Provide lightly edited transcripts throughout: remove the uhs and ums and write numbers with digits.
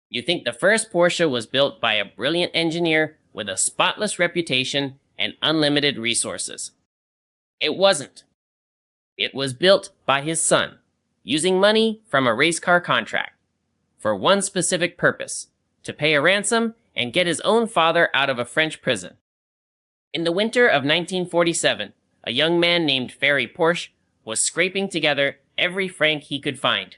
You think the first Porsche was built by a brilliant engineer with a spotless reputation and unlimited resources. It wasn't. It was built by his son, using money from a race car contract, for one specific purpose: to pay a ransom and get his own father out of a French prison. In the winter of 1947, a young man named Ferry Porsche was scraping together every franc he could find.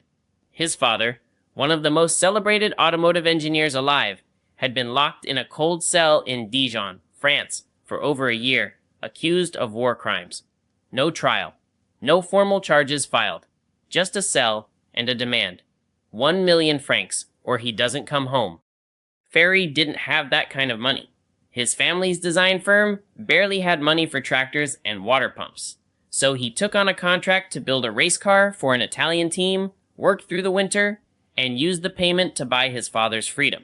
His father, one of the most celebrated automotive engineers alive, had been locked in a cold cell in Dijon, France, for over a year, accused of war crimes. No trial. No formal charges filed. Just a cell and a demand. 1 million francs, or he doesn't come home. Ferry didn't have that kind of money. His family's design firm barely had money for tractors and water pumps. So he took on a contract to build a race car for an Italian team, worked through the winter, and used the payment to buy his father's freedom.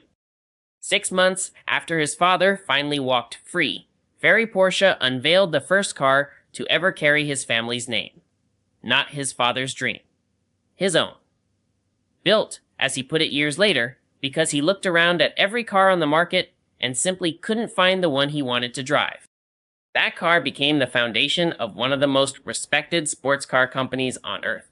6 months after his father finally walked free, Ferry Porsche unveiled the first car to ever carry his family's name. Not his father's dream. His own. Built, as he put it years later, because he looked around at every car on the market and simply couldn't find the one he wanted to drive. That car became the foundation of one of the most respected sports car companies on Earth.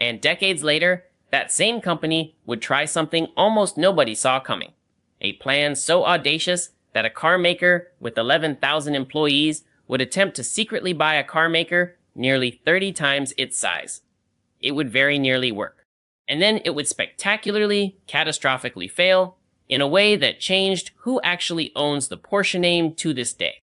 And decades later, that same company would try something almost nobody saw coming. A plan so audacious that a car maker with 11,000 employees would attempt to secretly buy a car maker nearly 30 times its size. It would very nearly work. And then it would spectacularly, catastrophically fail in a way that changed who actually owns the Porsche name to this day.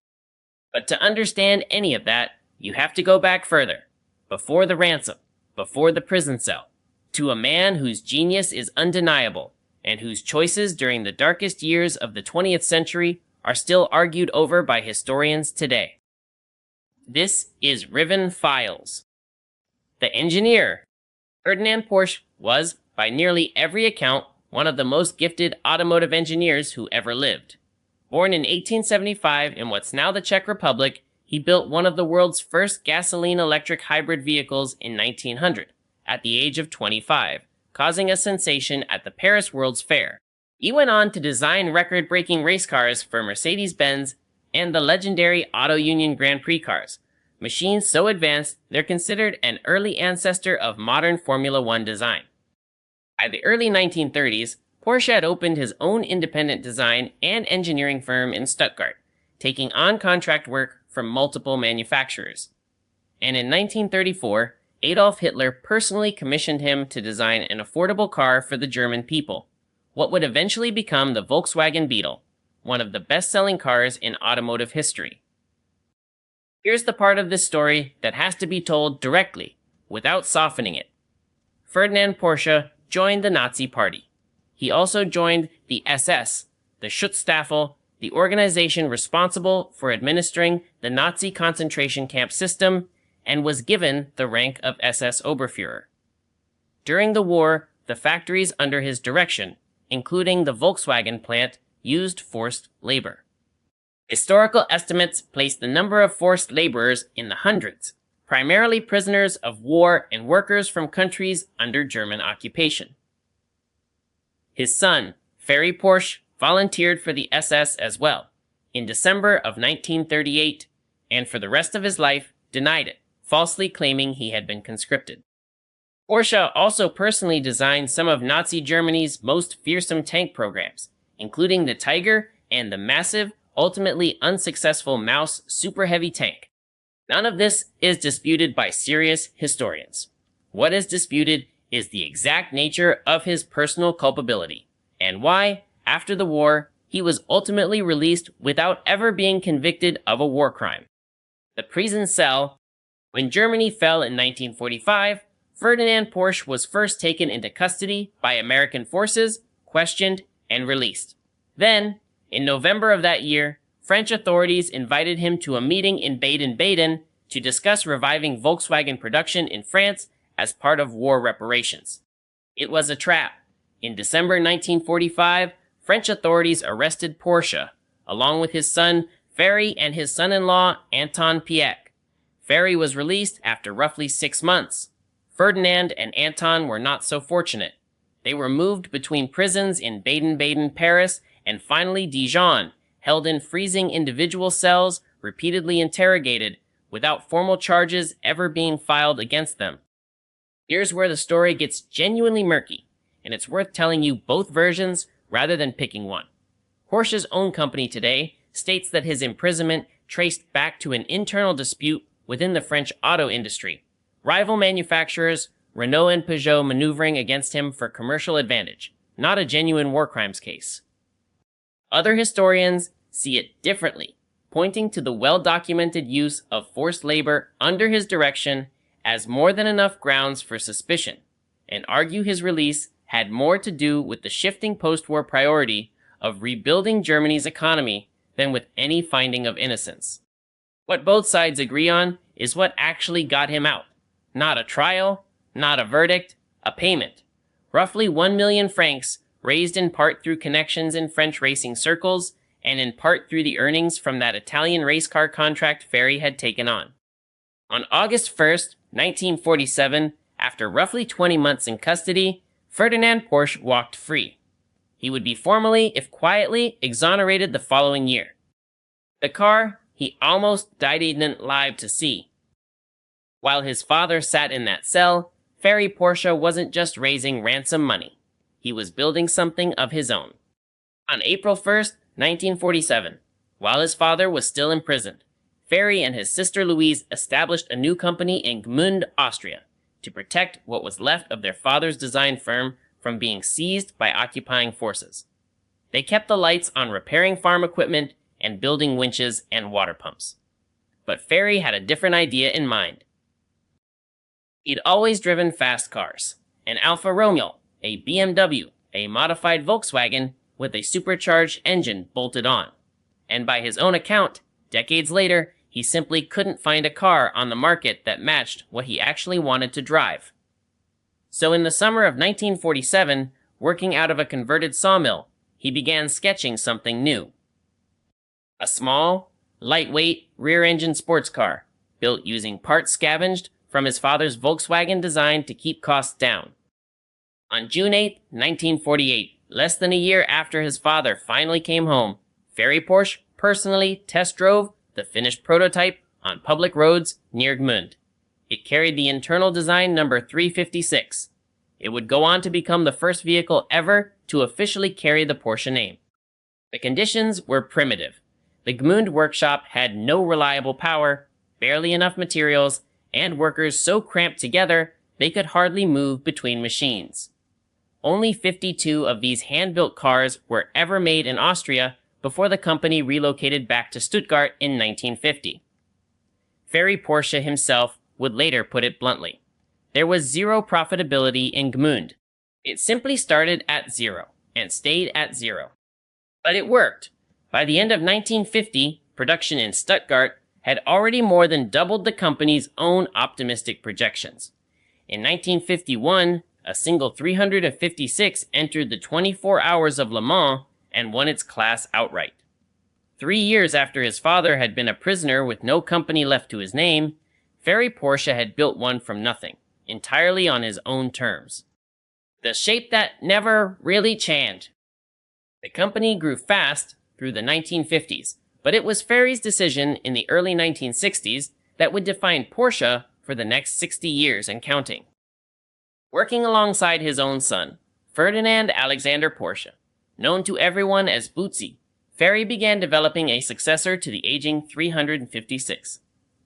But to understand any of that, you have to go back further, before the ransom, before the prison cell, to a man whose genius is undeniable and whose choices during the darkest years of the 20th century are still argued over by historians today. This is Riven Files. The engineer. Ferdinand Porsche was, by nearly every account, one of the most gifted automotive engineers who ever lived. Born in 1875 in what's now the Czech Republic, he built one of the world's first gasoline-electric hybrid vehicles in 1900, at the age of 25, causing a sensation at the Paris World's Fair. He went on to design record-breaking race cars for Mercedes-Benz and the legendary Auto Union Grand Prix cars, machines so advanced they're considered an early ancestor of modern Formula One design. By the early 1930s, Porsche had opened his own independent design and engineering firm in Stuttgart, taking on contract work from multiple manufacturers. And in 1934, Adolf Hitler personally commissioned him to design an affordable car for the German people, what would eventually become the Volkswagen Beetle, one of the best-selling cars in automotive history. Here's the part of this story that has to be told directly, without softening it. Ferdinand Porsche joined the Nazi Party. He also joined the SS, the Schutzstaffel, the organization responsible for administering the Nazi concentration camp system, and was given the rank of SS Oberfuhrer. During the war, the factories under his direction, including the Volkswagen plant, used forced labor. Historical estimates place the number of forced laborers in the hundreds, primarily prisoners of war and workers from countries under German occupation. His son, Ferry Porsche, volunteered for the SS as well, in December of 1938, and for the rest of his life denied it, falsely claiming he had been conscripted. Porsche also personally designed some of Nazi Germany's most fearsome tank programs, including the Tiger and the massive, ultimately unsuccessful Maus super heavy tank. None of this is disputed by serious historians. What is disputed is the exact nature of his personal culpability, and why, after the war, he was ultimately released without ever being convicted of a war crime. The prison cell. When Germany fell in 1945, Ferdinand Porsche was first taken into custody by American forces, questioned, and released. Then, in November of that year, French authorities invited him to a meeting in Baden-Baden to discuss reviving Volkswagen production in France as part of war reparations. It was a trap. In December 1945, French authorities arrested Porsche, along with his son Ferry and his son-in-law Anton Pieck. Ferry was released after roughly 6 months. Ferdinand and Anton were not so fortunate. They were moved between prisons in Baden-Baden, Paris, and finally Dijon, held in freezing individual cells, repeatedly interrogated, without formal charges ever being filed against them. Here's where the story gets genuinely murky, and it's worth telling you both versions rather than picking one. Porsche's own company today states that his imprisonment traced back to an internal dispute within the French auto industry, rival manufacturers Renault and Peugeot maneuvering against him for commercial advantage, not a genuine war crimes case. Other historians see it differently, pointing to the well-documented use of forced labor under his direction as more than enough grounds for suspicion, and argue his release had more to do with the shifting post-war priority of rebuilding Germany's economy than with any finding of innocence. What both sides agree on is what actually got him out. Not a trial, not a verdict, a payment. Roughly 1 million francs, raised in part through connections in French racing circles, and in part through the earnings from that Italian race car contract Ferry had taken on. On August 1st, 1947, after roughly 20 months in custody, Ferdinand Porsche walked free. He would be formally, if quietly, exonerated the following year. The car he almost didn't live to see. While his father sat in that cell, Ferry Porsche wasn't just raising ransom money. He was building something of his own. On April 1st, 1947, while his father was still imprisoned, Ferry and his sister Louise established a new company in Gmünd, Austria, to protect what was left of their father's design firm from being seized by occupying forces. They kept the lights on repairing farm equipment and building winches and water pumps. But Ferry had a different idea in mind. He'd always driven fast cars, an Alfa Romeo, a BMW, a modified Volkswagen with a supercharged engine bolted on. And by his own account, decades later, he simply couldn't find a car on the market that matched what he actually wanted to drive. So in the summer of 1947, working out of a converted sawmill, he began sketching something new. A small, lightweight, rear-engine sports car, built using parts scavenged from his father's Volkswagen design to keep costs down. On June 8, 1948, less than a year after his father finally came home, Ferry Porsche personally test drove the finished prototype on public roads near Gmünd. It carried the internal design number 356. It would go on to become the first vehicle ever to officially carry the Porsche name. The conditions were primitive. The Gmünd workshop had no reliable power, barely enough materials, and workers so cramped together they could hardly move between machines. Only 52 of these hand-built cars were ever made in Austria before the company relocated back to Stuttgart in 1950. Ferry Porsche himself would later put it bluntly. There was zero profitability in Gmünd. It simply started at zero and stayed at zero. But it worked. By the end of 1950, production in Stuttgart had already more than doubled the company's own optimistic projections. In 1951, a single 356 entered the 24 Hours of Le Mans and won its class outright. 3 years after his father had been a prisoner with no company left to his name, Ferry Porsche had built one from nothing, entirely on his own terms. The shape that never really changed. The company grew fast through the 1950s, but it was Ferry's decision in the early 1960s that would define Porsche for the next 60 years and counting. Working alongside his own son, Ferdinand Alexander Porsche, known to everyone as Bootsy, Ferry began developing a successor to the aging 356.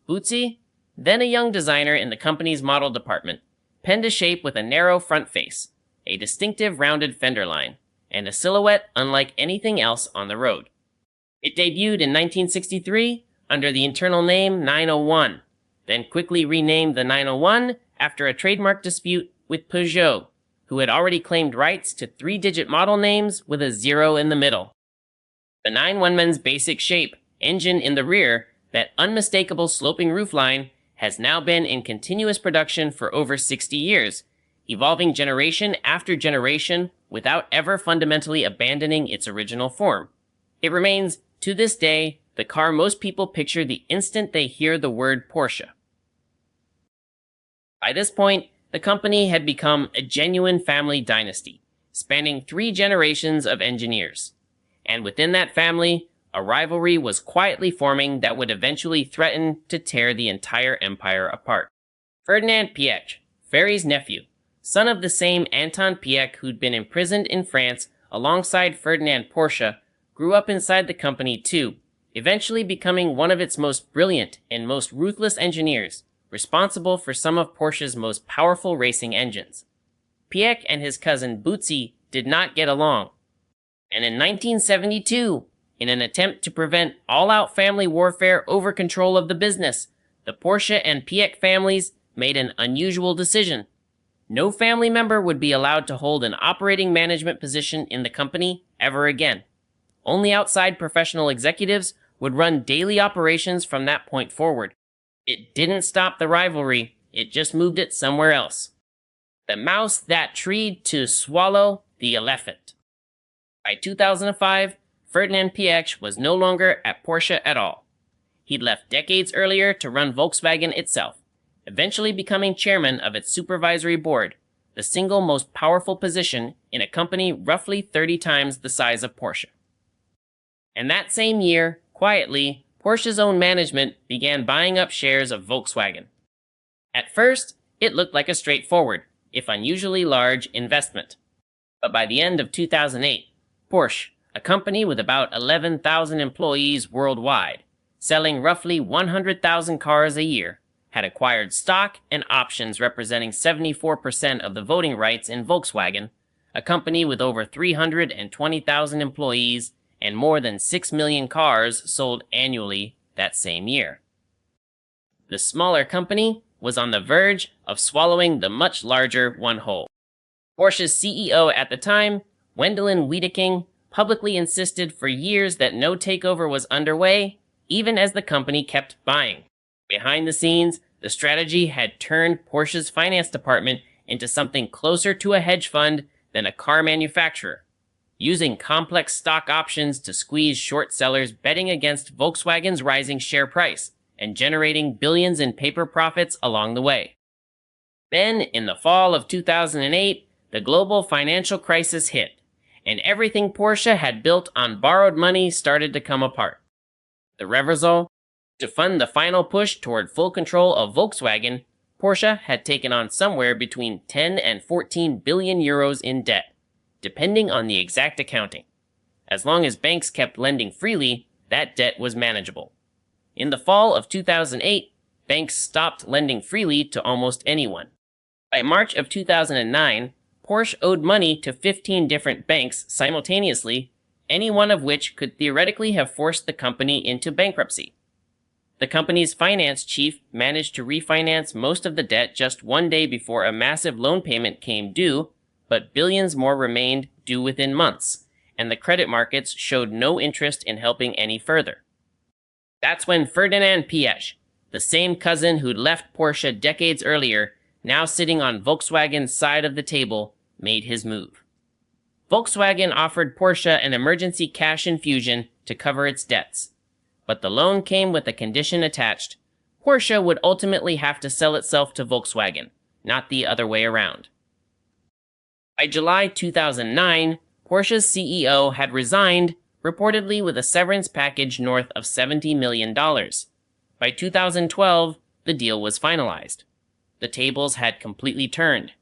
Bootsy, then a young designer in the company's model department, penned a shape with a narrow front face, a distinctive rounded fender line, and a silhouette unlike anything else on the road. It debuted in 1963 under the internal name 901, then quickly renamed the 901 after a trademark dispute with Peugeot, who had already claimed rights to 3-digit model names with a 0 in the middle. The 911's basic shape, engine in the rear, that unmistakable sloping roofline, has now been in continuous production for over 60 years, evolving generation after generation without ever fundamentally abandoning its original form. It remains, to this day, the car most people picture the instant they hear the word Porsche. By this point, the company had become a genuine family dynasty, spanning 3 generations of engineers. And within that family, a rivalry was quietly forming that would eventually threaten to tear the entire empire apart. Ferdinand Piëch, Ferry's nephew, son of the same Anton Piëch who'd been imprisoned in France alongside Ferdinand Porsche, grew up inside the company too, eventually becoming one of its most brilliant and most ruthless engineers, responsible for some of Porsche's most powerful racing engines. Piëch and his cousin Bootsy did not get along, and in 1972, in an attempt to prevent all-out family warfare over control of the business, the Porsche and Piëch families made an unusual decision. No family member would be allowed to hold an operating management position in the company ever again. Only outside professional executives would run daily operations from that point forward. It didn't stop the rivalry, it just moved it somewhere else. The mouse that tried to swallow the elephant. By 2005, Ferdinand Piëch was no longer at Porsche at all. He'd left decades earlier to run Volkswagen itself, eventually becoming chairman of its supervisory board, the single most powerful position in a company roughly 30 times the size of Porsche. And that same year, quietly, Porsche's own management began buying up shares of Volkswagen. At first, it looked like a straightforward, if unusually large, investment. But by the end of 2008, Porsche, a company with about 11,000 employees worldwide, selling roughly 100,000 cars a year, had acquired stock and options representing 74% of the voting rights in Volkswagen, a company with over 320,000 employees and more than 6 million cars sold annually that same year. The smaller company was on the verge of swallowing the much larger one whole. Porsche's CEO at the time, Wendelin Wiedeking, publicly insisted for years that no takeover was underway, even as the company kept buying. Behind the scenes, the strategy had turned Porsche's finance department into something closer to a hedge fund than a car manufacturer, using complex stock options to squeeze short sellers betting against Volkswagen's rising share price and generating billions in paper profits along the way. Then, in the fall of 2008, the global financial crisis hit, and everything Porsche had built on borrowed money started to come apart. The result? To fund the final push toward full control of Volkswagen, Porsche had taken on somewhere between 10 and 14 billion euros in debt, depending on the exact accounting. As long as banks kept lending freely, that debt was manageable. In the fall of 2008, banks stopped lending freely to almost anyone. By March of 2009, Porsche owed money to 15 different banks simultaneously, any one of which could theoretically have forced the company into bankruptcy. The company's finance chief managed to refinance most of the debt just one day before a massive loan payment came due, but billions more remained due within months, and the credit markets showed no interest in helping any further. That's when Ferdinand Piëch, the same cousin who'd left Porsche decades earlier, now sitting on Volkswagen's side of the table, made his move. Volkswagen offered Porsche an emergency cash infusion to cover its debts, but the loan came with a condition attached. Porsche would ultimately have to sell itself to Volkswagen, not the other way around. By July 2009, Porsche's CEO had resigned, reportedly with a severance package north of $70 million. By 2012, the deal was finalized. The tables had completely turned.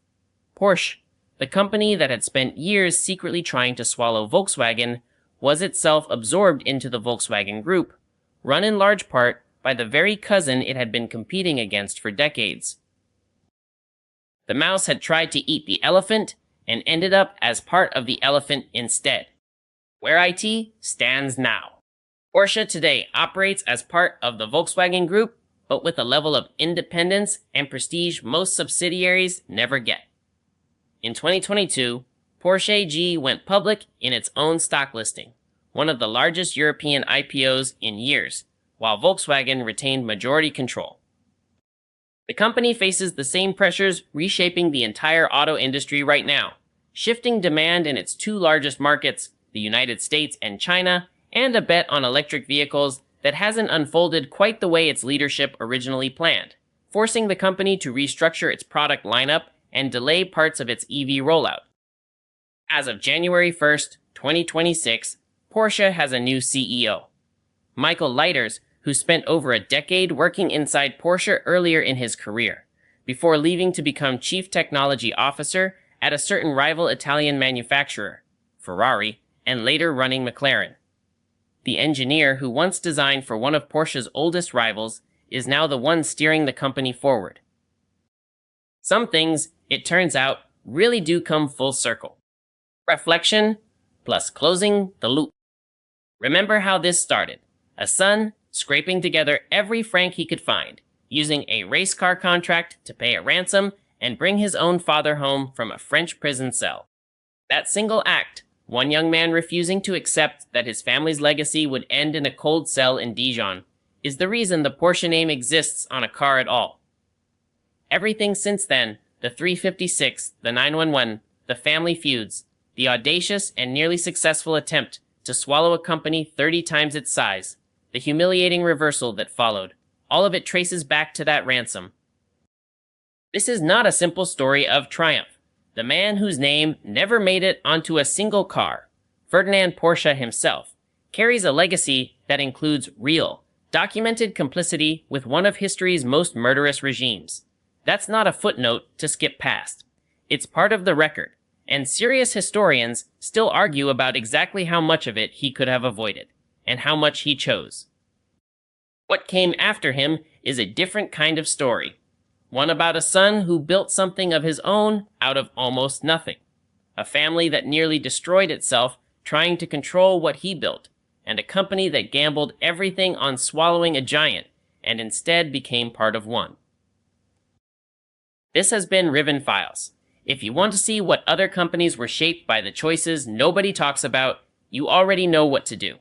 Porsche, the company that had spent years secretly trying to swallow Volkswagen, was itself absorbed into the Volkswagen Group, run in large part by the very cousin it had been competing against for decades. The mouse had tried to eat the elephant and ended up as part of the elephant instead, where IT stands now. Porsche today operates as part of the Volkswagen Group, but with a level of independence and prestige most subsidiaries never get. In 2022, Porsche AG went public in its own stock listing, one of the largest European IPOs in years, while Volkswagen retained majority control. The company faces the same pressures reshaping the entire auto industry right now, shifting demand in its 2 largest markets, the United States and China, and a bet on electric vehicles that hasn't unfolded quite the way its leadership originally planned, forcing the company to restructure its product lineup and delay parts of its EV rollout. As of January 1st, 2026, Porsche has a new CEO. Michael Leiters, who spent over a decade working inside Porsche earlier in his career, before leaving to become Chief Technology Officer at a certain rival Italian manufacturer, Ferrari, and later running McLaren. The engineer who once designed for one of Porsche's oldest rivals is now the one steering the company forward. Some things, it turns out, really do come full circle. Reflection plus closing the loop. Remember how this started. A son scraping together every franc he could find, using a race car contract to pay a ransom and bring his own father home from a French prison cell. That single act, one young man refusing to accept that his family's legacy would end in a cold cell in Dijon, is the reason the Porsche name exists on a car at all. Everything since then, the 356, the 911, the family feuds, the audacious and nearly successful attempt to swallow a company 30 times its size, the humiliating reversal that followed, all of it traces back to that ransom. This is not a simple story of triumph. The man whose name never made it onto a single car, Ferdinand Porsche himself, carries a legacy that includes real, documented complicity with one of history's most murderous regimes. That's not a footnote to skip past. It's part of the record, and serious historians still argue about exactly how much of it he could have avoided, and how much he chose. What came after him is a different kind of story. One about a son who built something of his own out of almost nothing. A family that nearly destroyed itself trying to control what he built, and a company that gambled everything on swallowing a giant and instead became part of one. This has been Riven Files. If you want to see what other companies were shaped by the choices nobody talks about, you already know what to do.